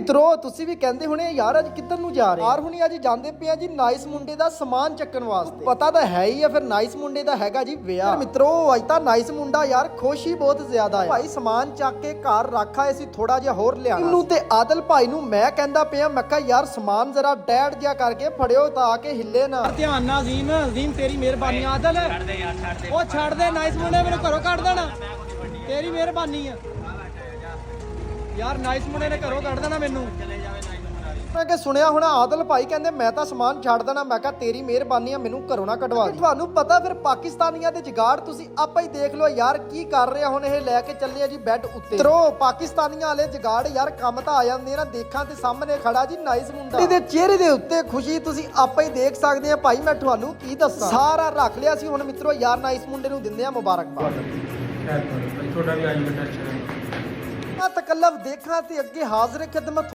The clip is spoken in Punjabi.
ਮਿੱਤਰੋ ਤੁਸੀਂ ਵੀ ਕਹਿੰਦੇ ਹੋਣੇ ਯਾਰ ਅੱਜ ਕਿੱਧਰ ਨੂੰ ਜਾ ਰਹੇ ਯਾਰ ਹੁਣੀ ਅੱਜ ਜਾਂਦੇ ਪਏ ਆ ਜੀ ਨਾਈਸ ਮੁੰਡੇ ਦਾ ਸਮਾਨ ਚੱਕਣ ਵਾਸਤੇ। ਪਤਾ ਤਾਂ ਹੈ ਹੀ ਆ ਫਿਰ ਨਾਈਸ ਮੁੰਡੇ ਦਾ ਹੈਗਾ ਜੀ ਵਿਆਹ। ਮਿੱਤਰੋ ਅੱਜ ਤਾਂ ਨਾਈਸ ਮੁੰਡਾ ਯਾਰ ਖੁਸ਼ ਹੀ ਬਹੁਤ ਜ਼ਿਆਦਾ ਹੈ। ਭਾਈ ਸਮਾਨ ਚੱਕ ਕੇ ਘਰ ਰੱਖ ਆਏ ਸੀ, ਥੋੜਾ ਜਿਹਾ ਹੋਰ ਲਿਆਣਾ। ਇਹਨੂੰ ਤੇ ਆਦਲ ਭਾਈ ਨੂੰ ਮੈਂ ਕਹਿੰਦਾ ਪਿਆ, ਮੈਂ ਕਿਹਾ ਯਾਰ ਸਮਾਨ ਜ਼ਰਾ ਡੈਡ ਜਿਹਾ ਕਰਕੇ ਫੜਿਓ ਤਾਂ ਆ ਕੇ ਹਿੱਲੇ ਨਾ। ਧਿਆਨ ਨਾਲ ਅਜ਼ੀਮ ਤੇਰੀ ਮਿਹਰਬਾਨੀ। ਆਦਲ ਛੱਡ ਦੇ ਯਾਰ, ਛੱਡ ਦੇ। ਉਹ ਛੱਡ ਦੇ, ਨਾਈਸ ਮੁੰਡੇ ਮੈਨੂੰ ਘਰੋਂ ਕੱਢ ਦੇਣਾ। ਤੇਰੀ ਮਿਹਰਬਾਨੀ ਆ ਯਾਰ, ਨਾਈਸ ਮੁੰਡੇ ਨੇ ਘਰੋਂ ਕੱਢ ਦੇਣਾ ਮੈਨੂੰ। ਮੈਂ ਕਿ ਸੁਣਿਆ ਹੋਣਾ ਆਦਲ ਭਾਈ ਕਹਿੰਦੇ ਮੈਂ ਤਾਂ ਸਮਾਨ ਛੱਡ ਦੇਣਾ। ਮੈਂ ਕਿਹਾ ਤੇਰੀ ਮਿਹਰਬਾਨੀ ਆ, ਮੈਨੂੰ ਘਰੋਂ ਨਾ ਕਢਵਾ ਦੀ। ਤੁਹਾਨੂੰ ਪਤਾ ਫਿਰ ਪਾਕਿਸਤਾਨੀਆਂ ਦੇ ਜੁਗਾੜ ਤੁਸੀਂ ਆਪਾ ਹੀ ਦੇਖ ਲਓ ਯਾਰ ਕੀ ਕਰ ਰਿਹਾ। ਹੁਣ ਇਹ ਲੈ ਕੇ ਚੱਲੇ ਆ ਜੀ ਬੈੱਡ ਉੱਤੇ। ਤਰੋ ਪਾਕਿਸਤਾਨੀਆਂ ਵਾਲੇ ਜੁਗਾੜ ਯਾਰ ਕੰਮ ਤਾਂ ਆ ਜਾਂਦੇ ਨਾ। ਦੇਖਾਂ ਤੇ ਸਾਹਮਣੇ ਖੜਾ ਜੀ ਨਾਈਸ ਮੁੰਡਾ, ਇਹਦੇ ਚਿਹਰੇ ਦੇ ਉੱਤੇ ਖੁਸ਼ੀ ਤੁਸੀਂ ਆਪਾ ਹੀ ਦੇਖ ਸਕਦੇ ਆ। ਭਾਈ ਮੈਂ ਤੁਹਾਨੂੰ ਕੀ ਦੱਸਾਂ, ਸਾਰਾ ਰੱਖ ਲਿਆ ਸੀ। ਹੁਣ ਮਿੱਤਰੋ ਯਾਰ ਨਾਈਸ ਮੁੰਡੇ ਨੂੰ ਦਿੰਦੇ ਆ ਮੁਬਾਰਕਬਾਦ। ਤੁਹਾਡਾ ਵੀ ਅੱਜ ਬੜਾ ਅੱਛਾ ਹੈ। ਤਕੱਲਫ ਦੇਖਾਂ ਤੇ ਅੱਗੇ ਹਾਜ਼ਰ ਖਿਦਮਤ